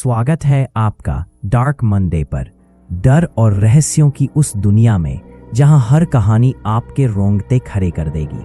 स्वागत है आपका डार्क मंडे पर। डर और रहस्यों की उस दुनिया में जहां हर कहानी आपके रोंगटे खड़े कर देगी।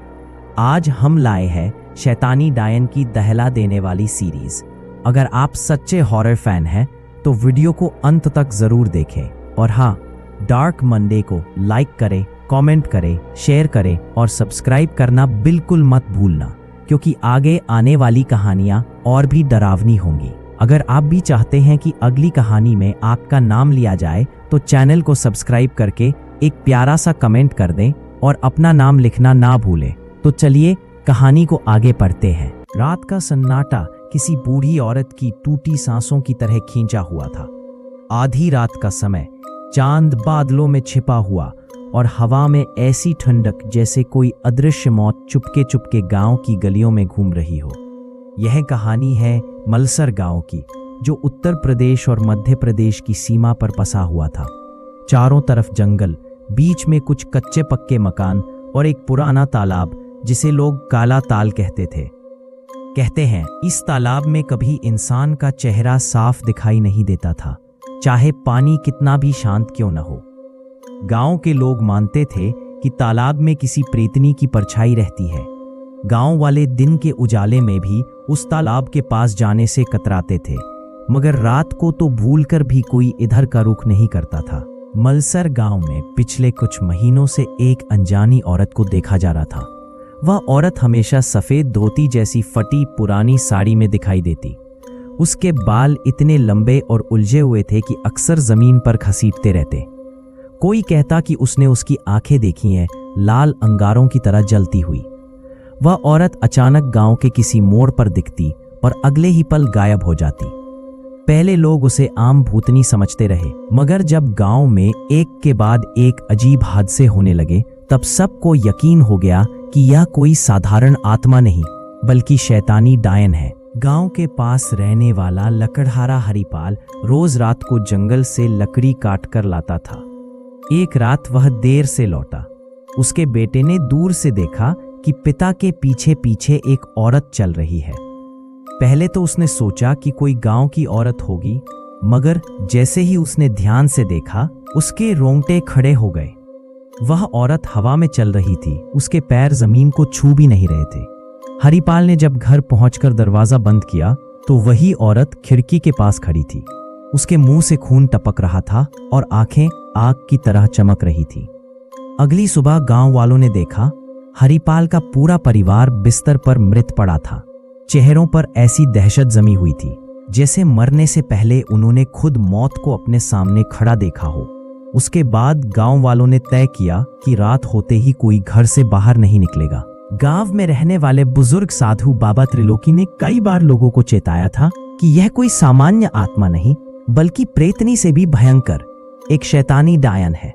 आज हम लाए हैं शैतानी डायन की दहला देने वाली सीरीज। अगर आप सच्चे हॉरर फैन हैं तो वीडियो को अंत तक जरूर देखें और हाँ, डार्क मंडे को लाइक करें, कमेंट करें, शेयर करें और सब्सक्राइब करना बिल्कुल मत भूलना, क्योंकि आगे आने वाली कहानियां और भी डरावनी होंगी। अगर आप भी चाहते हैं कि अगली कहानी में आपका नाम लिया जाए तो चैनल को सब्सक्राइब करके एक प्यारा सा कमेंट कर दें और अपना नाम लिखना ना भूलें। तो चलिए कहानी को आगे पढ़ते हैं। रात का सन्नाटा किसी बूढ़ी औरत की टूटी सांसों की तरह खींचा हुआ था। आधी रात का समय, चांद बादलों में छिपा हुआ और हवा में ऐसी ठंडक जैसे कोई अदृश्य मौत चुपके चुपके गांव की गलियों में घूम रही हो। यह कहानी है मलसर गांव की, जो उत्तर प्रदेश और मध्य प्रदेश की सीमा पर बसा हुआ था। चारों तरफ जंगल, बीच में कुछ कच्चे पक्के मकान और एक पुराना तालाब जिसे लोग काला ताल कहते थे। कहते हैं इस तालाब में कभी इंसान का चेहरा साफ दिखाई नहीं देता था, चाहे पानी कितना भी शांत क्यों न हो। गांव के लोग मानते थे कि तालाब में किसी प्रेतनी की परछाई रहती है। गांव वाले दिन के उजाले में भी उस तालाब के पास जाने से कतराते थे, मगर रात को तो भूलकर भी कोई इधर का रुख नहीं करता था। मलसर गांव में पिछले कुछ महीनों से एक अनजानी औरत को देखा जा रहा था। वह औरत हमेशा सफेद धोती जैसी फटी पुरानी साड़ी में दिखाई देती। उसके बाल इतने लंबे और उलझे हुए थे कि अक्सर जमीन पर घसीटते रहते। कोई कहता कि उसने उसकी आंखें देखी हैं, लाल अंगारों की तरह जलती हुई। वह औरत अचानक गांव के किसी मोड़ पर दिखती और अगले ही पल गायब हो जाती। पहले लोग उसे आम भूतनी समझते रहे, मगर जब गांव में एक के बाद एक अजीब हादसे होने लगे, तब सबको यकीन हो गया कि यह कोई साधारण आत्मा नहीं बल्कि शैतानी डायन है। गांव के पास रहने वाला लकड़हारा हरिपाल रोज रात को जंगल से लकड़ी काट कर लाता था। एक रात वह देर से लौटा। उसके बेटे ने दूर से देखा कि पिता के पीछे पीछे एक औरत चल रही है। पहले तो उसने सोचा कि कोई गांव की औरत होगी, मगर जैसे ही उसने ध्यान से देखा, उसके रोंगटे खड़े हो गए। वह औरत हवा में चल रही थी, उसके पैर जमीन को छू भी नहीं रहे थे। हरिपाल ने जब घर पहुंचकर दरवाजा बंद किया तो वही औरत खिड़की के पास खड़ी थी। उसके मुंह से खून टपक रहा था और आंखें आग की तरह चमक रही थी। अगली सुबह गांव वालों ने देखा, हरिपाल का पूरा परिवार बिस्तर पर मृत पड़ा था। चेहरों पर ऐसी दहशत जमी हुई थी जैसे मरने से पहले उन्होंने खुद मौत को अपने सामने खड़ा देखा हो। उसके बाद गांव वालों ने तय किया कि रात होते ही कोई घर से बाहर नहीं निकलेगा। गांव में रहने वाले बुजुर्ग साधु बाबा त्रिलोकी ने कई बार लोगों को चेताया था कि यह कोई सामान्य आत्मा नहीं बल्कि प्रेतनी से भी भयंकर एक शैतानी डायन है।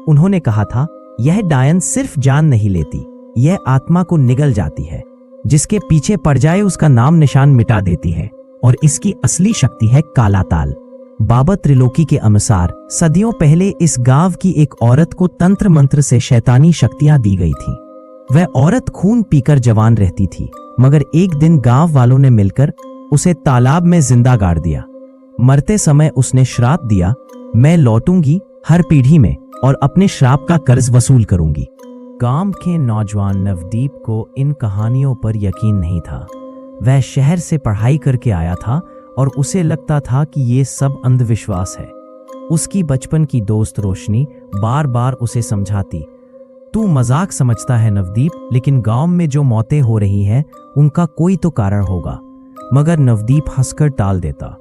उन्होंने कहा था, यह डायन सिर्फ जान नहीं लेती, यह आत्मा को निगल जाती है। जिसके पीछे पड़ जाए उसका नाम निशान मिटा देती है और इसकी असली शक्ति है काला ताल। बाबा त्रिलोकी के अनुसार सदियों पहले इस गांव की एक औरत को तंत्र मंत्र से शैतानी शक्तियां दी गई थी। वह औरत खून पीकर जवान रहती थी, मगर एक दिन गांव वालों ने मिलकर उसे तालाब में जिंदा गाड़ दिया। मरते समय उसने श्राप दिया, मैं लौटूंगी हर पीढ़ी में और अपने श्राप का कर्ज वसूल करूंगी। गांव के नौजवान नवदीप को इन कहानियों पर यकीन नहीं था। वह शहर से पढ़ाई करके आया था और उसे लगता था कि ये सब अंधविश्वास है। उसकी बचपन की दोस्त रोशनी बार बार उसे समझाती, तू मजाक समझता है नवदीप, लेकिन गांव में जो मौतें हो रही हैं उनका कोई तो कारण होगा। मगर नवदीप हंसकर टाल देता।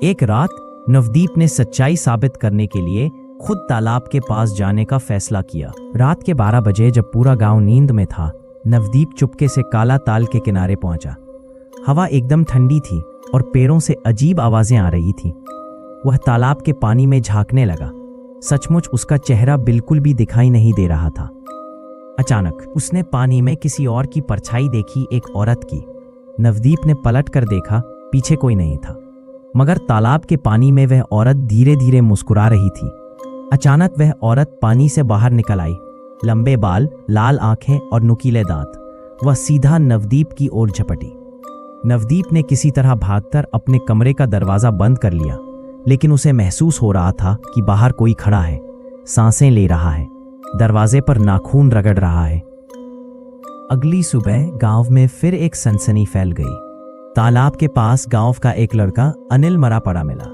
एक रात नवदीप ने सच्चाई साबित करने के लिए खुद तालाब के पास जाने का फैसला किया। रात के 12 बजे जब पूरा गांव नींद में था, नवदीप चुपके से काला ताल के किनारे पहुंचा। हवा एकदम ठंडी थी और पैरों से अजीब आवाजें आ रही थीं। वह तालाब के पानी में झांकने लगा। सचमुच उसका चेहरा बिल्कुल भी दिखाई नहीं दे रहा था। अचानक उसने पानी में किसी और की परछाई देखी, एक औरत की। नवदीप ने पलट कर देखा, पीछे कोई नहीं था, मगर तालाब के पानी में वह औरत धीरे धीरे मुस्कुरा रही थी। अचानक वह औरत पानी से बाहर निकल आई। लंबे बाल, लाल आंखें और नुकीले दांत। वह सीधा नवदीप की ओर झपटी। नवदीप ने किसी तरह भागकर अपने कमरे का दरवाजा बंद कर लिया, लेकिन उसे महसूस हो रहा था कि बाहर कोई खड़ा है, सांसें ले रहा है, दरवाजे पर नाखून रगड़ रहा है। अगली सुबह गांव में फिर एक सनसनी फैल गई। तालाब के पास गांव का एक लड़का अनिल मरा पड़ा मिला।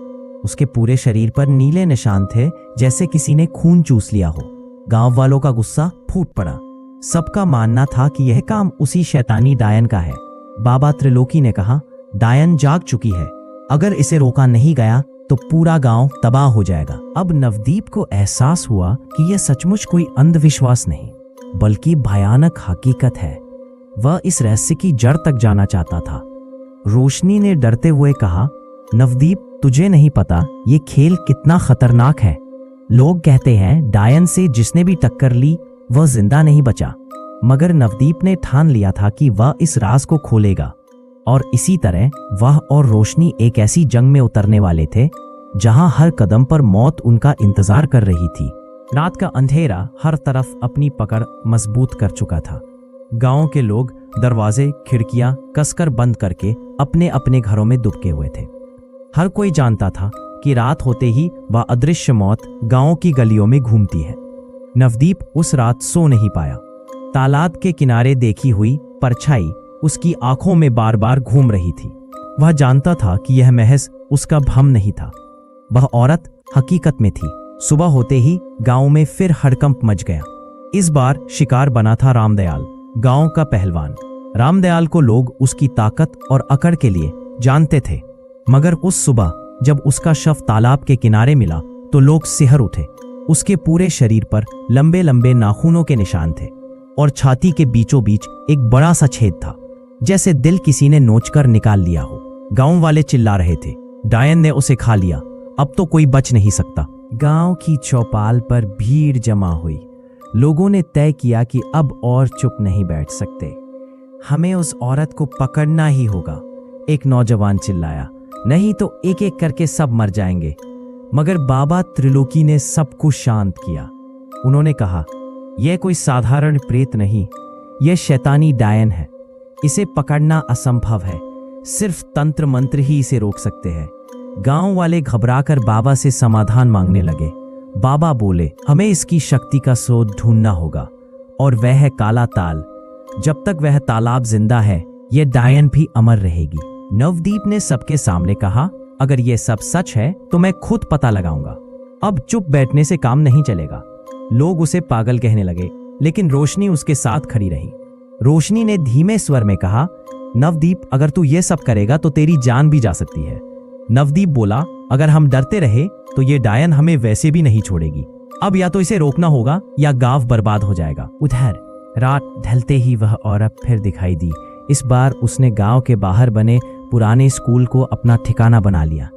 उसके पूरे शरीर पर नीले निशान थे, जैसे किसी ने खून चूस लिया हो। गांव वालों का गुस्सा फूट पड़ा। सबका मानना था कि यह काम उसी शैतानी डायन का है। बाबा त्रिलोकी ने कहा, डायन जाग चुकी है, अगर इसे रोका नहीं गया तो पूरा गांव तबाह हो जाएगा। अब नवदीप को एहसास हुआ कि यह सचमुच कोई अंधविश्वास नहीं, बल्कि भयानक हकीकत है। वह इस रहस्य की जड़ तक जाना चाहता था। रोशनी ने डरते हुए कहा, नवदीप, तुझे नहीं पता ये खेल कितना खतरनाक है। लोग कहते हैं डायन से जिसने भी टक्कर ली वह जिंदा नहीं बचा, मगर नवदीप ने ठान लिया था कि वह इस राज को खोलेगा। और इसी तरह वह और रोशनी एक ऐसी जंग में उतरने वाले थे जहां हर कदम पर मौत उनका इंतजार कर रही थी। रात का अंधेरा हर तरफ अपनी पकड़ मजबूत कर चुका था। गांव के लोग दरवाजे खिड़कियां कसकर बंद करके अपने अपने घरों में दुबके हुए थे। हर कोई जानता था कि रात होते ही वह अदृश्य मौत गांव की गलियों में घूमती है। नवदीप उस रात सो नहीं पाया। तालाब के किनारे देखी हुई परछाई उसकी आंखों में बार बार घूम रही थी। वह जानता था कि यह महज उसका भ्रम नहीं था, वह औरत हकीकत में थी। सुबह होते ही गांव में फिर हड़कंप मच गया। इस बार शिकार बना था रामदयाल, गांव का पहलवान। रामदयाल को लोग उसकी ताकत और अकड़ के लिए जानते थे, मगर उस सुबह जब उसका शव तालाब के किनारे मिला तो लोग सिहर उठे। उसके पूरे शरीर पर लंबे लंबे नाखूनों के निशान थे और छाती के बीचों बीच एक बड़ा सा छेद था, जैसे दिल किसी ने नोचकर निकाल लिया हो। गांव वाले चिल्ला रहे थे, डायन ने उसे खा लिया, अब तो कोई बच नहीं सकता। गांव की चौपाल पर भीड़ जमा हुई। लोगों ने तय किया कि अब और चुप नहीं बैठ सकते, हमें उस औरत को पकड़ना ही होगा। एक नौजवान चिल्लाया, नहीं तो एक एक करके सब मर जाएंगे। मगर बाबा त्रिलोकी ने सबको शांत किया। उन्होंने कहा, यह कोई साधारण प्रेत नहीं, यह शैतानी डायन है। इसे पकड़ना असंभव है, सिर्फ तंत्र मंत्र ही इसे रोक सकते हैं। गांव वाले घबराकर बाबा से समाधान मांगने लगे। बाबा बोले, हमें इसकी शक्ति का स्रोत ढूंढना होगा, और वह है काला ताल। जब तक वह तालाब जिंदा है, यह डायन भी अमर रहेगी। नवदीप ने सबके सामने कहा, अगर यह सब सच है तो मैं खुद पता लगाऊंगा। अब चुप बैठने से काम नहीं चलेगा। लोग उसे पागल कहने लगे, लेकिन रोशनी उसके साथ खड़ी रही। रोशनी ने धीमे स्वर में कहा, नवदीप, अगर तू ये सब करेगा तो तेरी जान भी जा सकती है। नवदीप बोला, अगर हम डरते रहे तो ये डायन हमें वैसे भी नहीं छोड़ेगी। अब या तो इसे रोकना होगा या गांव बर्बाद हो जाएगा। उधर रात ढलते ही वह औरत फिर दिखाई दी। इस बार उसने गांव के बाहर बने पुराने स्कूल को अपना ठिकाना बना लिया।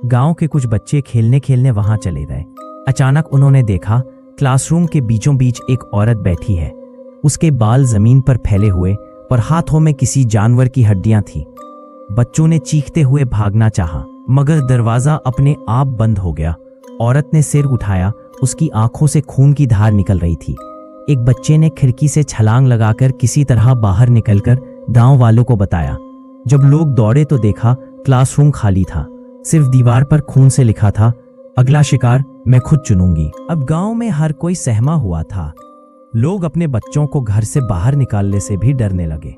गांव के कुछ बच्चे खेलने खेलने वहां चले गए। अचानक उन्होंने देखा, क्लासरूम के बीचों बीच एक औरत बैठी है। उसके बाल जमीन पर फैले हुए और हाथों में किसी जानवर की हड्डियां थीं। बच्चों ने चीखते हुए भागना चाहा, मगर दरवाजा अपने आप बंद हो गया। औरत ने सिर उठाया, उसकी आंखों से खून की धार निकल रही थी। एक बच्चे ने खिड़की से छलांग लगाकर किसी तरह बाहर निकलकर गांव वालों को बताया। जब लोग दौड़े तो देखा क्लासरूम खाली था, सिर्फ दीवार पर खून से लिखा था, अगला शिकार मैं खुद चुनूंगी। अब गांव में हर कोई सहमा हुआ था। लोग अपने बच्चों को घर से बाहर निकालने से भी डरने लगे।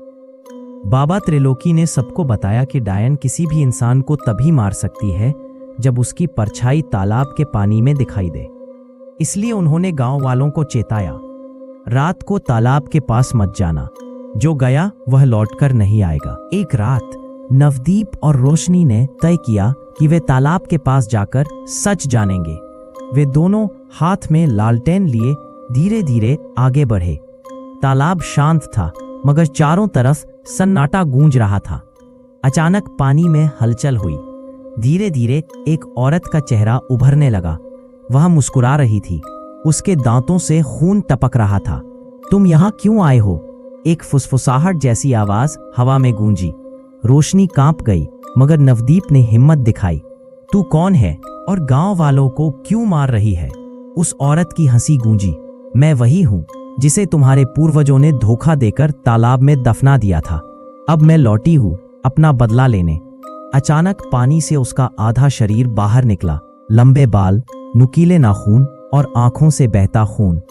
बाबा त्रिलोकी ने सबको बताया कि डायन किसी भी इंसान को तभी मार सकती है जब उसकी परछाई तालाब के पानी में दिखाई दे। इसलिए उन्होंने गांव वालों को चेताया, रात को तालाब के पास मत जाना, जो गया वह लौटकर नहीं आएगा। एक रात नवदीप और रोशनी ने तय किया कि वे तालाब के पास जाकर सच जानेंगे। वे दोनों हाथ में लालटेन लिए धीरे धीरे आगे बढ़े। तालाब शांत था, मगर चारों तरफ सन्नाटा गूंज रहा था। अचानक पानी में हलचल हुई। धीरे धीरे एक औरत का चेहरा उभरने लगा। वह मुस्कुरा रही थी, उसके दांतों से खून टपक रहा था। तुम यहाँ क्यों आए हो? एक फुसफुसाहट जैसी आवाज हवा में गूंजी। रोशनी कांप गई, मगर नवदीप ने हिम्मत दिखाई। तू कौन है और गांव वालों को क्यों मार रही है? उस औरत की हंसी गूंजी। मैं वही हूँ जिसे तुम्हारे पूर्वजों ने धोखा देकर तालाब में दफना दिया था। अब मैं लौटी हूँ अपना बदला लेने। अचानक पानी से उसका आधा शरीर बाहर निकला, लंबे बाल, नुकीले नाखून और आंखों से बहता खून।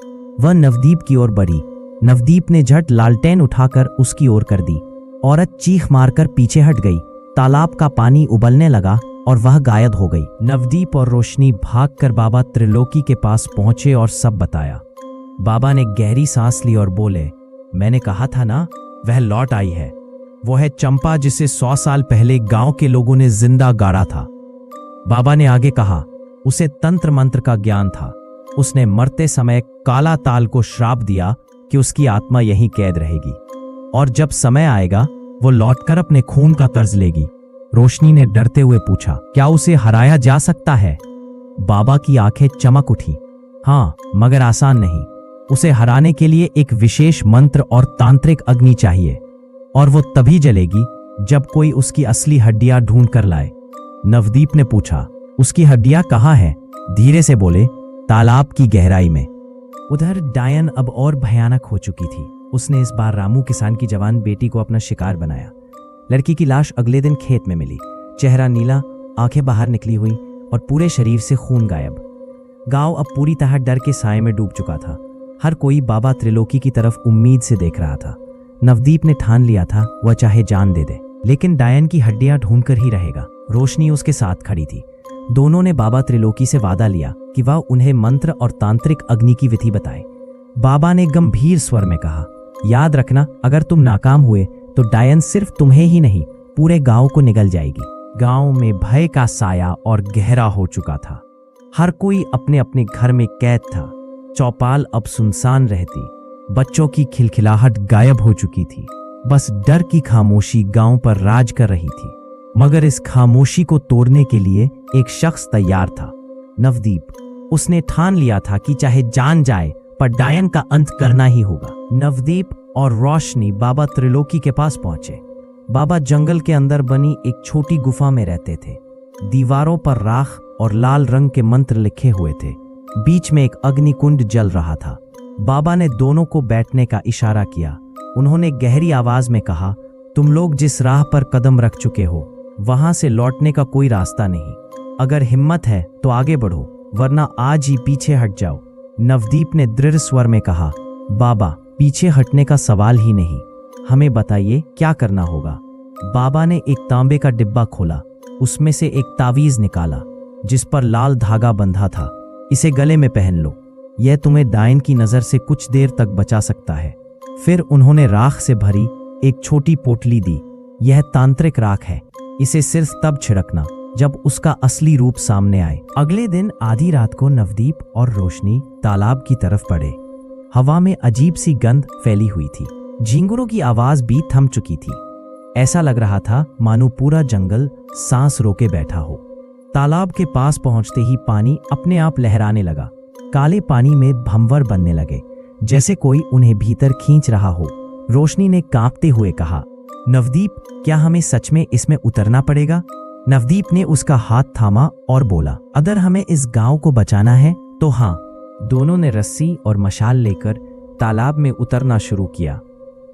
वह नवदीप की ओर बढ़ी। नवदीप ने झट लालटेन उठाकर उसकी ओर कर दी। औरत चीख मारकर पीछे हट गई। तालाब का पानी उबलने लगा और वह गायब हो गई। नवदीप और रोशनी भागकर बाबा त्रिलोकी के पास पहुंचे और सब बताया। बाबा ने गहरी सांस ली और बोले, मैंने कहा था ना, वह लौट आई है। वो है चंपा जिसे 100 साल पहले गांव के लोगों ने जिंदा गाड़ा था। बाबा ने आगे कहा, उसे तंत्र मंत्र का ज्ञान था। उसने मरते समय काला ताल को श्राप दिया कि उसकी आत्मा यहीं कैद रहेगी और जब समय आएगा वो लौटकर अपने खून का कर्ज लेगी। रोशनी ने डरते हुए पूछा, क्या उसे हराया जा सकता है? बाबा की आंखें चमक उठी। हाँ, मगर आसान नहीं। उसे हराने के लिए एक विशेष मंत्र और तांत्रिक अग्नि चाहिए और वो तभी जलेगी जब कोई उसकी असली हड्डियां ढूंढ कर लाए। नवदीप ने पूछा, उसकी हड्डियां कहाँ हैं? धीरे से बोले, तालाब की गहराई में। उधर डायन अब और भयानक हो चुकी थी। उसने इस बार रामू किसान की जवान बेटी को अपना शिकार बनाया। लड़की की लाश अगले दिन खेत में मिली। चेहरा नीला, आंखें बाहर निकली हुई और पूरे शरीर से खून गायब। गांव अब पूरी तरह डर के साए में डूब चुका था। हर कोई बाबा त्रिलोकी की तरफ उम्मीद से देख रहा था। नवदीप ने ठान लिया था वह चाहे जान दे दे, लेकिन डायन की हड्डियां ढूंढकर ही रहेगा। रोशनी उसके साथ खड़ी थी। दोनों ने बाबा त्रिलोकी से वादा लिया कि वह उन्हें मंत्र और तांत्रिक अग्नि की विधि बताए। बाबा ने गंभीर स्वर में कहा, याद रखना, अगर तुम नाकाम हुए तो डायन सिर्फ तुम्हें ही नहीं, पूरे गांव को निगल जाएगी। गांव में भय का साया और गहरा हो चुका था। हर कोई अपने अपने घर में कैद था। चौपाल अब सुनसान रहती। बच्चों की खिलखिलाहट गायब हो चुकी थी। बस डर की खामोशी गांव पर राज कर रही थी। मगर इस खामोशी को तोड़ने के लिए एक शख्स तैयार था, नवदीप। उसने ठान लिया था कि चाहे जान जाए पर डायन का अंत करना ही होगा। नवदीप और रोशनी बाबा त्रिलोकी के पास पहुंचे। बाबा जंगल के अंदर बनी एक छोटी गुफा में रहते थे। दीवारों पर राख और लाल रंग के मंत्र लिखे हुए थे। बीच में एक अग्निकुंड जल रहा था। बाबा ने दोनों को बैठने का इशारा किया। उन्होंने गहरी आवाज में कहा, तुम लोग जिस राह पर कदम रख चुके हो वहां से लौटने का कोई रास्ता नहीं। अगर हिम्मत है तो आगे बढ़ो, वरना आज ही पीछे हट जाओ। नवदीप ने दृढ़ स्वर में कहा, बाबा, पीछे हटने का सवाल ही नहीं, हमें बताइए क्या करना होगा। बाबा ने एक तांबे का डिब्बा खोला। उसमें से एक तावीज निकाला जिस पर लाल धागा बंधा था। इसे गले में पहन लो, यह तुम्हें डायन की नजर से कुछ देर तक बचा सकता है। फिर उन्होंने राख से भरी एक छोटी पोटली दी। यह तांत्रिक राख है, इसे सिर्फ तब छिड़कना जब उसका असली रूप सामने आए। अगले दिन आधी रात को नवदीप और रोशनी तालाब की तरफ बढ़े। हवा में अजीब सी गंध फैली हुई थी। झींगुरों की आवाज भी थम चुकी थी। ऐसा लग रहा था मानो पूरा जंगल सांस रोके बैठा हो। तालाब के पास पहुंचते ही पानी अपने आप लहराने लगा। काले पानी में भंवर बनने लगे, जैसे कोई उन्हें भीतर खींच रहा हो। रोशनी ने कांपते हुए कहा, नवदीप, क्या हमें सच में इसमें उतरना पड़ेगा? नवदीप ने उसका हाथ थामा और बोला, अगर हमें इस गांव को बचाना है तो हाँ। दोनों ने रस्सी और मशाल लेकर तालाब में उतरना शुरू किया।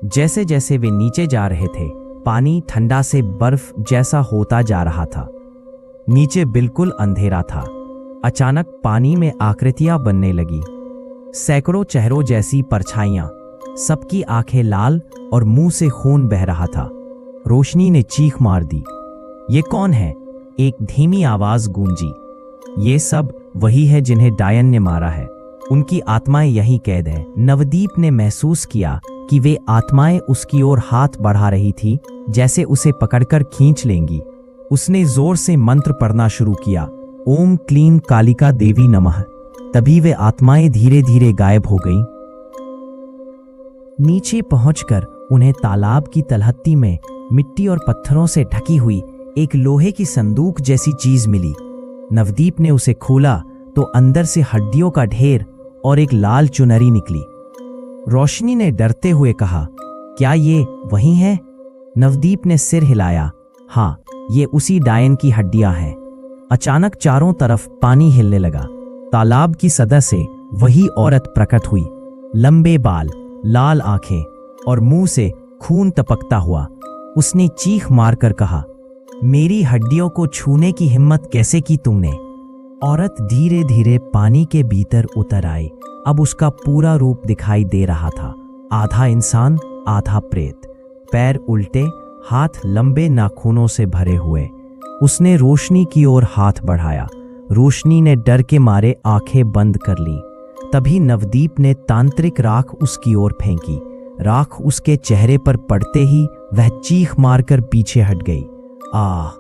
जैसे जैसे वे नीचे जा रहे थे, पानी ठंडा से बर्फ जैसा होता जा रहा था। नीचे बिल्कुल अंधेरा था। अचानक पानी में आकृतियां बनने लगी, सैकड़ों चेहरों जैसी परछाइयां। सबकी आंखें लाल और मुंह से खून बह रहा था। रोशनी ने चीख मार दी, ये कौन है? एक धीमी आवाज गूंजी, ये सब वही है जिन्हें डायन ने मारा है। उनकी आत्माएं यहीं कैद है। नवदीप ने महसूस किया कि वे आत्माएं उसकी ओर हाथ बढ़ा रही थी, जैसे उसे पकड़कर खींच लेंगी। उसने जोर से मंत्र पढ़ना शुरू किया, ओम क्लीं कालिका देवी नमः। तभी वे आत्माएं धीरे धीरे गायब हो गईं। नीचे पहुंचकर उन्हें तालाब की तलहटी में मिट्टी और पत्थरों से ढकी हुई एक लोहे की संदूक जैसी चीज मिली। नवदीप ने उसे खोला तो अंदर से हड्डियों का ढेर और एक लाल चुनरी निकली। रोशनी ने डरते हुए कहा, क्या ये वही है? नवदीप ने सिर हिलाया, हाँ, ये उसी डायन की हड्डियां हैं। अचानक चारों तरफ पानी हिलने लगा। तालाब की सतह से वही औरत प्रकट हुई। लंबे बाल, लाल आंखें और मुंह से खून टपकता हुआ। उसने चीख मारकर कहा, मेरी हड्डियों को छूने की हिम्मत कैसे की तुमने? औरत धीरे धीरे पानी के भीतर उतर आई। अब उसका पूरा रूप दिखाई दे रहा था, आधा इंसान आधा प्रेत, पैर उल्टे, हाथ लंबे नाखूनों से भरे हुए। उसने रोशनी की ओर हाथ बढ़ाया। रोशनी ने डर के मारे आंखें बंद कर ली। तभी नवदीप ने तांत्रिक राख उसकी ओर फेंकी। राख उसके चेहरे पर पड़ते ही वह चीख मारकर पीछे हट गई। आह,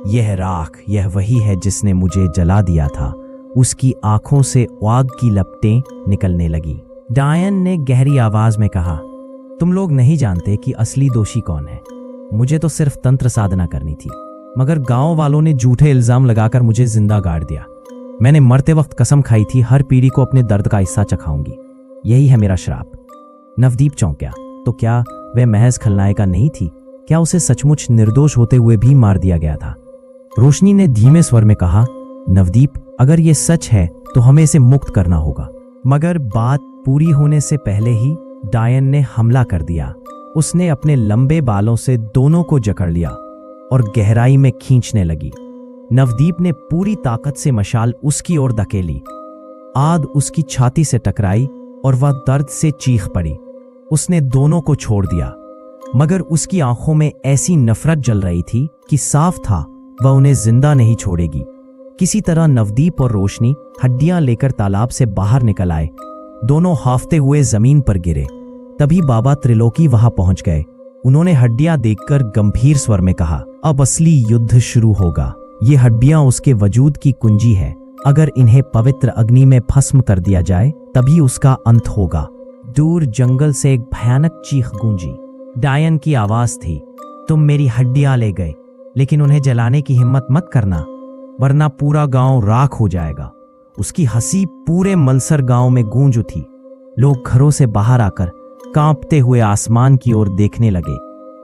यह राख, यह वही है जिसने मुझे जला दिया था। उसकी आंखों से आग की लपटें निकलने लगी। डायन ने गहरी आवाज में कहा, तुम लोग नहीं जानते कि असली दोषी कौन है। मुझे तो सिर्फ तंत्र साधना करनी थी, मगर गांव वालों ने झूठे इल्जाम लगाकर मुझे जिंदा गाड़ दिया। मैंने मरते वक्त कसम खाई थी हर पीढ़ी को अपने दर्द का हिस्सा चखाऊंगी। यही है मेरा श्राप। नवदीप चौंका। तो क्या वह महज खलनायिका नहीं थी? क्या उसे सचमुच निर्दोष होते हुए भी मार दिया गया था? रोशनी ने धीमे स्वर में कहा, नवदीप, अगर ये सच है तो हमें इसे मुक्त करना होगा। मगर बात पूरी होने से पहले ही डायन ने हमला कर दिया। उसने अपने लंबे बालों से दोनों को जकड़ लिया और गहराई में खींचने लगी। नवदीप ने पूरी ताकत से मशाल उसकी ओर धकेली। आग उसकी छाती से टकराई और वह दर्द से चीख पड़ी। उसने दोनों को छोड़ दिया, मगर उसकी आंखों में ऐसी नफरत जल रही थी कि साफ था वह उन्हें जिंदा नहीं छोड़ेगी। किसी तरह नवदीप और रोशनी हड्डियां लेकर तालाब से बाहर निकल आए। दोनों हाफते हुए जमीन पर गिरे। तभी बाबा त्रिलोकी वहां पहुंच गए। उन्होंने हड्डियां देखकर गंभीर स्वर में कहा, अब असली युद्ध शुरू होगा। ये हड्डियां उसके वजूद की कुंजी है। अगर इन्हें पवित्र अग्नि में भस्म कर दिया जाए तभी उसका अंत होगा। दूर जंगल से एक भयानक चीख गूंजी। डायन की आवाज थी, तुम मेरी हड्डियां ले गए, लेकिन उन्हें जलाने की हिम्मत मत करना, वरना पूरा गांव राख हो जाएगा। उसकी हंसी पूरे मलसर गांव में गूंज उठी। लोग घरों से बाहर आकर कांपते हुए आसमान की ओर देखने लगे।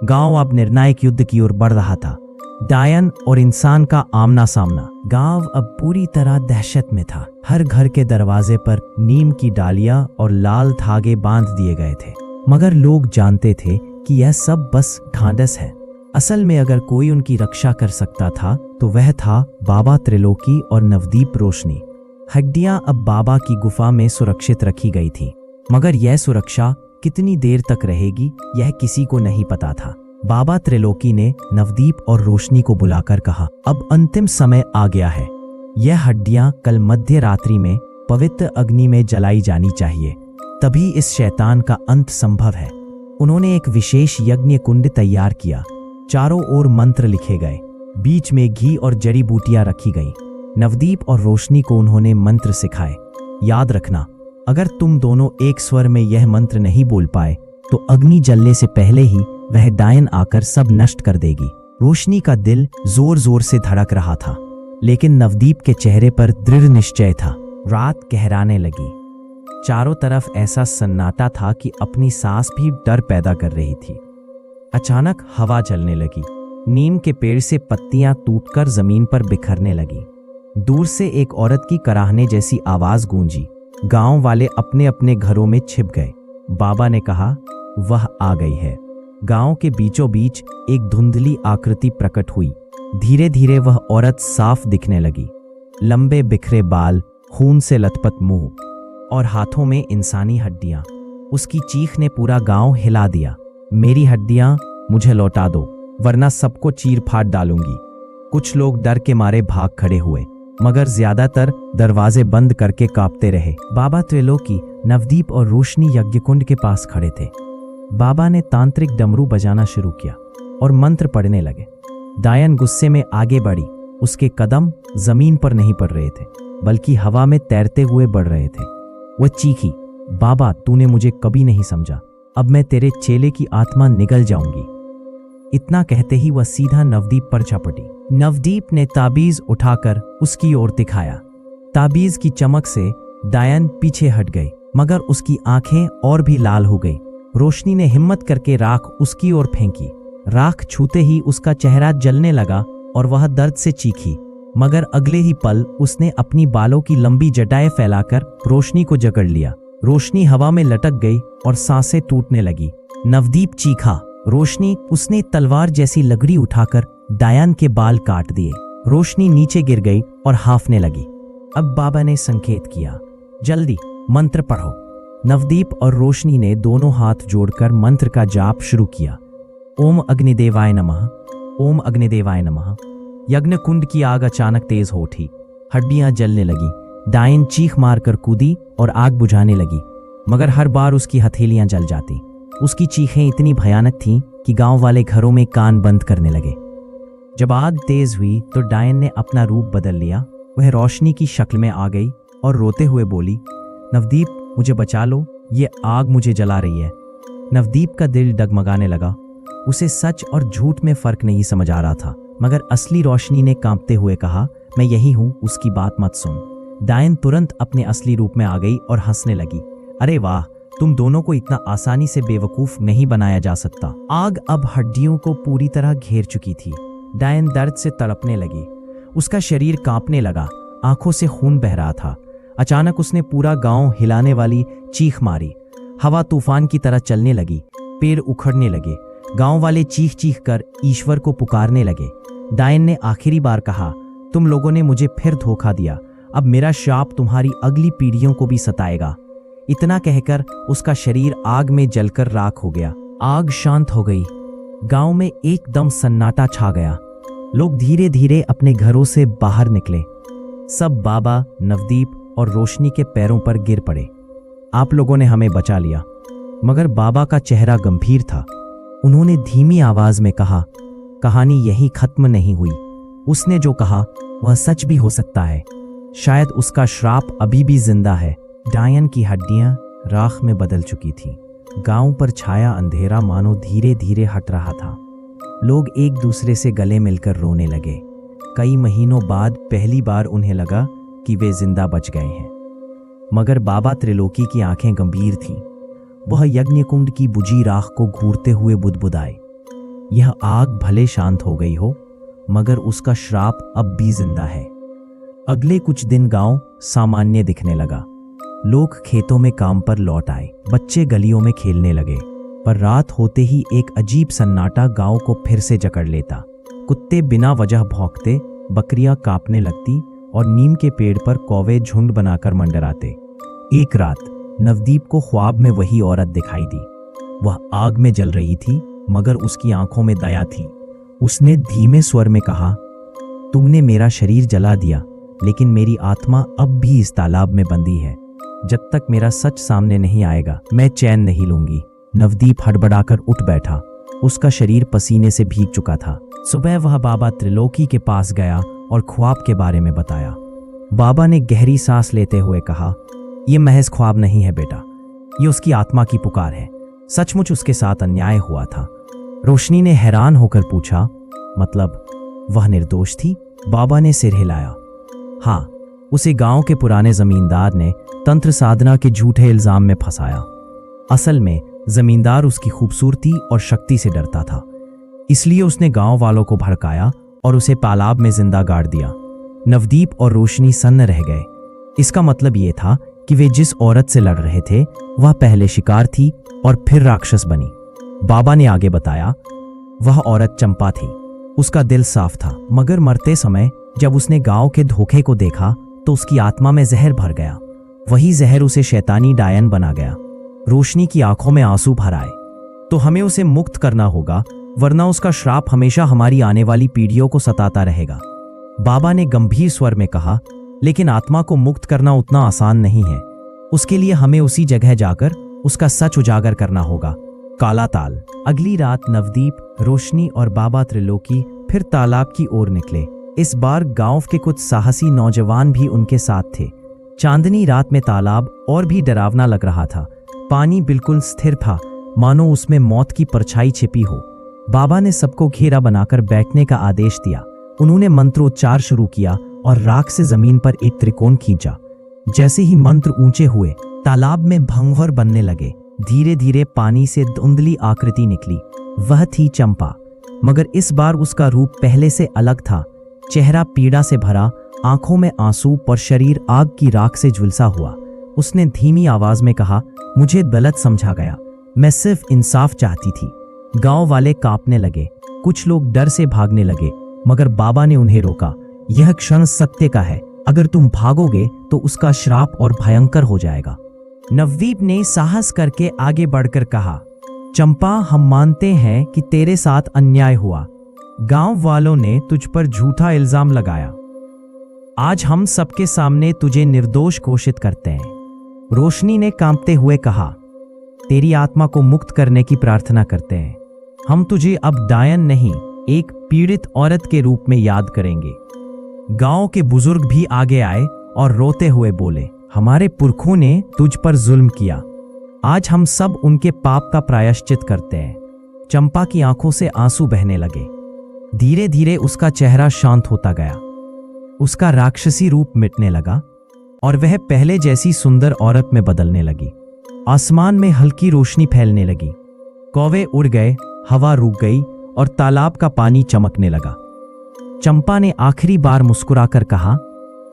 गांव अब निर्णायक युद्ध की ओर बढ़ रहा था। डायन और इंसान का आमना सामना। गांव अब पूरी तरह दहशत में था। हर घर के दरवाजे पर नीम की डालियां और लाल धागे बांध दिए गए थे, मगर लोग जानते थे कि यह सब बस ढांढस है। असल में अगर कोई उनकी रक्षा कर सकता था तो वह था बाबा त्रिलोकी और नवदीप रोशनी। हड्डियां अब बाबा की गुफा में सुरक्षित रखी गई थी, मगर यह सुरक्षा कितनी देर तक रहेगी यह किसी को नहीं पता था। बाबा त्रिलोकी ने नवदीप और रोशनी को बुलाकर कहा, अब अंतिम समय आ गया है। यह हड्डियां कल मध्य रात्रि में पवित्र अग्नि में जलाई जानी चाहिए, तभी इस शैतान का अंत संभव है। उन्होंने एक विशेष यज्ञ कुंड तैयार किया। चारों ओर मंत्र लिखे गए, बीच में घी और जड़ी बूटियां रखी गई। नवदीप और रोशनी को उन्होंने मंत्र सिखाए। याद रखना, अगर तुम दोनों एक स्वर में यह मंत्र नहीं बोल पाए तो अग्नि जलने से पहले ही वह डायन आकर सब नष्ट कर देगी। रोशनी का दिल जोर जोर से धड़क रहा था, लेकिन नवदीप के चेहरे पर दृढ़ निश्चय था। रात गहराने लगी। चारों तरफ ऐसा सन्नाटा था कि अपनी सांस भी डर पैदा कर रही थी। अचानक हवा चलने लगी। नीम के पेड़ से पत्तियां टूटकर जमीन पर बिखरने लगी। दूर से एक औरत की कराहने जैसी आवाज गूंजी। गांव वाले अपने अपने घरों में छिप गए। बाबा ने कहा, वह आ गई है। गांव के बीचों बीच एक धुंधली आकृति प्रकट हुई। धीरे धीरे वह औरत साफ दिखने लगी। लंबे बिखरे बाल, खून से लथपथ मुंह और हाथों में इंसानी हड्डियां। उसकी चीख ने पूरा गांव हिला दिया। मेरी हड्डियां मुझे लौटा दो, वरना सबको चीर फाड़ डालूंगी। कुछ लोग डर के मारे भाग खड़े हुए, मगर ज्यादातर दरवाजे बंद करके कांपते रहे। बाबा त्रिलोकी, नवदीप और रोशनी यज्ञकुंड के पास खड़े थे। बाबा ने तांत्रिक डमरू बजाना शुरू किया और मंत्र पढ़ने लगे। डायन गुस्से में आगे बढ़ी। उसके कदम जमीन पर नहीं पड़ रहे थे, बल्कि हवा में तैरते हुए बढ़ रहे थे। वह चीखी, बाबा तूने मुझे कभी नहीं समझा, अब मैं तेरे चेले की आत्मा निगल जाऊंगी। इतना कहते ही वह सीधा नवदीप पर झपटी। नवदीप ने ताबीज उठाकर उसकी ओर दिखाया। ताबीज की चमक से डायन पीछे हट गई, मगर उसकी आंखें और भी लाल हो गई। रोशनी ने हिम्मत करके राख उसकी ओर फेंकी। राख छूते ही उसका चेहरा जलने लगा और वह दर्द से चीखी, मगर अगले ही पल उसने अपनी बालों की लंबी जटाएं फैलाकर रोशनी को जकड़ लिया। रोशनी हवा में लटक गई और सांसें टूटने लगी। नवदीप चीखा, रोशनी, उसने तलवार जैसी लकड़ी उठाकर डायन के बाल काट दिए। रोशनी नीचे गिर गई और हांफने लगी। अब बाबा ने संकेत किया, जल्दी मंत्र पढ़ो। नवदीप और रोशनी ने दोनों हाथ जोड़कर मंत्र का जाप शुरू किया। ओम अग्निदेवाय नमः, ओम अग्निदेवाय नमः। यज्ञ कुंड की आग अचानक तेज हो उठी, हड्डियां जलने लगी। डायन चीख मारकर कूदी और आग बुझाने लगी, मगर हर बार उसकी हथेलियां जल जाती। उसकी चीखें इतनी भयानक थीं कि गांव वाले घरों में कान बंद करने लगे। जब आग तेज हुई तो डायन ने अपना रूप बदल लिया। वह रोशनी की शक्ल में आ गई और रोते हुए बोली, नवदीप मुझे बचा लो, ये आग मुझे जला रही है। नवदीप का दिल डगमगाने लगा। उसे सच और झूठ में फर्क नहीं समझ आ रहा था, मगर असली रोशनी ने कांपते हुए कहा, मैं यही हूं, उसकी बात मत सुन। डायन तुरंत अपने असली रूप में आ गई और हंसने लगी। अरे वाह, तुम दोनों को इतना आसानी से बेवकूफ नहीं बनाया जा सकता। आग अब हड्डियों को पूरी तरह घेर चुकी थी। डायन दर्द से तड़पने लगी। उसका शरीर कांपने लगा, आंखों से खून बह रहा था। अचानक उसने पूरा गांव हिलाने वाली चीख मारी। हवा तूफान की तरह चलने लगी, पेड़ उखड़ने लगे। गांव वाले चीख चीख कर ईश्वर को पुकारने लगे। डायन ने आखिरी बार कहा, तुम लोगों ने मुझे फिर धोखा दिया। अब मेरा शाप तुम्हारी अगली पीढ़ियों को भी सताएगा। इतना कहकर उसका शरीर आग में जलकर राख हो गया। आग शांत हो गई। गांव में एकदम सन्नाटा छा गया। लोग धीरे धीरे अपने घरों से बाहर निकले। सब बाबा, नवदीप और रोशनी के पैरों पर गिर पड़े। आप लोगों ने हमें बचा लिया। मगर बाबा का चेहरा गंभीर था। उन्होंने धीमी आवाज में कहा, कहानी यहीं खत्म नहीं हुई। उसने जो कहा वह सच भी हो सकता है। शायद उसका श्राप अभी भी जिंदा है। डायन की हड्डियां राख में बदल चुकी थीं। गांव पर छाया अंधेरा मानो धीरे धीरे हट रहा था। लोग एक दूसरे से गले मिलकर रोने लगे। कई महीनों बाद पहली बार उन्हें लगा कि वे जिंदा बच गए हैं। मगर बाबा त्रिलोकी की आंखें गंभीर थीं। वह यज्ञ कुंड की बुझी राख को घूरते हुए बुदबुदाए, यह आग भले शांत हो गई हो, मगर उसका श्राप अब भी जिंदा है। अगले कुछ दिन गांव सामान्य दिखने लगा। लोग खेतों में काम पर लौट आए, बच्चे गलियों में खेलने लगे। पर रात होते ही एक अजीब सन्नाटा गांव को फिर से जकड़ लेता। कुत्ते बिना वजह भौंकते, बकरियां कांपने लगती और नीम के पेड़ पर कौवे झुंड बनाकर मंडराते। एक रात नवदीप को ख्वाब में वही औरत दिखाई दी। वह आग में जल रही थी, मगर उसकी आंखों में दया थी। उसने धीमे स्वर में कहा, तुमने मेरा शरीर जला दिया, लेकिन मेरी आत्मा अब भी इस तालाब में बंधी है। जब तक मेरा सच सामने नहीं आएगा, मैं चैन नहीं लूंगी। नवदीप हड़बड़ाकर उठ बैठा। उसका शरीर पसीने से भीग चुका था। सुबह वह बाबा त्रिलोकी के पास गया और ख्वाब के बारे में बताया। बाबा ने गहरी सांस लेते हुए कहा, यह महज ख्वाब नहीं है बेटा, ये उसकी आत्मा की पुकार है। सचमुच उसके साथ अन्याय हुआ था। रोशनी ने हैरान होकर पूछा, मतलब वह निर्दोष थी? बाबा ने सिर हिलाया। हाँ, उसे गांव के पुराने जमींदार ने तंत्र साधना के झूठे इल्जाम में फंसाया। असल में जमींदार उसकी खूबसूरती और शक्ति से डरता था, इसलिए उसने गांव वालों को भड़काया और उसे तालाब में जिंदा गाड़ दिया। नवदीप और रोशनी सन्न रह गए। इसका मतलब ये था कि वे जिस औरत से लड़ रहे थे वह पहले शिकार थी और फिर राक्षस बनी। बाबा ने आगे बताया, वह औरत चंपा थी। उसका दिल साफ था, मगर मरते समय जब उसने गांव के धोखे को देखा तो उसकी आत्मा में जहर भर गया। वही जहर उसे शैतानी डायन बना गया। रोशनी की आंखों में आंसू भर आए। तो हमें उसे मुक्त करना होगा, वरना उसका श्राप हमेशा हमारी आने वाली पीढ़ियों को सताता रहेगा। बाबा ने गंभीर स्वर में कहा, लेकिन आत्मा को मुक्त करना उतना आसान नहीं है। उसके लिए हमें उसी जगह जाकर उसका सच उजागर करना होगा। काला ताल। अगली रात नवदीप, रोशनी और बाबा त्रिलोकी फिर तालाब की ओर निकले। इस बार गांव के कुछ साहसी नौजवान भी उनके साथ थे। चांदनी रात में तालाब और भी डरावना लग रहा था। पानी बिल्कुल स्थिर था, मानो उसमें मौत की परछाई छिपी हो। बाबा ने सबको घेरा बनाकर बैठने का आदेश दिया। उन्होंने मंत्रोच्चार शुरू किया और राख से जमीन पर एक त्रिकोण खींचा। जैसे ही मंत्र ऊंचे हुए, तालाब में भंवर बनने लगे। धीरे धीरे पानी से धुंधली आकृति निकली। वह थी चंपा, मगर इस बार उसका रूप पहले से अलग था। चेहरा पीड़ा से भरा, आंखों में आंसू पर शरीर आग की राख से झुलसा हुआ। उसने धीमी आवाज में कहा, मुझे गलत समझा गया, मैं सिर्फ इंसाफ चाहती थी। गांव वाले कांपने लगे। कुछ लोग डर से भागने लगे, मगर बाबा ने उन्हें रोका। यह क्षण सत्य का है, अगर तुम भागोगे तो उसका श्राप और भयंकर हो जाएगा। नवदीप ने साहस करके आगे बढ़कर कहा, चंपा, हम मानते हैं कि तेरे साथ अन्याय हुआ। गांव वालों ने तुझ पर झूठा इल्जाम लगाया। आज हम सबके सामने तुझे निर्दोष घोषित करते हैं। रोशनी ने कांपते हुए कहा, तेरी आत्मा को मुक्त करने की प्रार्थना करते हैं। हम तुझे अब डायन नहीं, एक पीड़ित औरत के रूप में याद करेंगे। गांव के बुजुर्ग भी आगे आए और रोते हुए बोले, हमारे पुरखों ने तुझ पर जुल्म किया। आज हम सब उनके पाप का प्रायश्चित करते हैं। चंपा की आंखों से आंसू बहने लगे। धीरे धीरे उसका चेहरा शांत होता गया। उसका राक्षसी रूप मिटने लगा और वह पहले जैसी सुंदर औरत में बदलने लगी। आसमान में हल्की रोशनी फैलने लगी। कौवे उड़ गए, हवा रुक गई और तालाब का पानी चमकने लगा। चंपा ने आखिरी बार मुस्कुराकर कहा,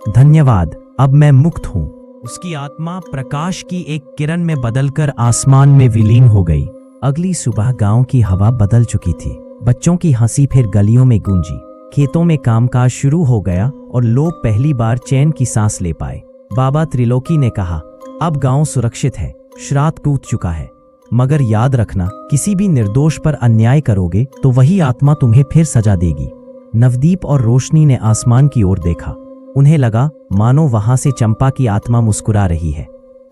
धन्यवाद, अब मैं मुक्त हूं। उसकी आत्मा प्रकाश की एक किरण में बदलकर आसमान में विलीन हो गई। अगली सुबह गांव की हवा बदल चुकी थी। बच्चों की हंसी फिर गलियों में गूंजी। खेतों में कामकाज शुरू हो गया और लोग पहली बार चैन की सांस ले पाए। बाबा त्रिलोकी ने कहा, अब गांव सुरक्षित है, श्राद्ध टूट चुका है। मगर याद रखना, किसी भी निर्दोष पर अन्याय करोगे तो वही आत्मा तुम्हें फिर सजा देगी। नवदीप और रोशनी ने आसमान की ओर देखा। उन्हें लगा मानो वहां से चंपा की आत्मा मुस्कुरा रही है।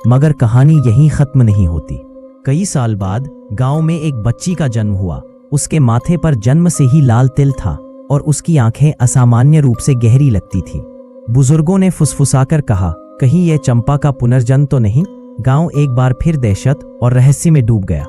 मगर कहानी यहीं खत्म नहीं होती। कई साल बाद गांव में एक बच्ची का जन्म हुआ। उसके माथे पर जन्म से ही लाल तिल था और उसकी आंखें असामान्य रूप से गहरी लगती थी। बुजुर्गों ने फुसफुसाकर कहा, कहीं यह चंपा का पुनर्जन्म तो नहीं। गांव एक बार फिर दहशत और रहस्य में डूब गया।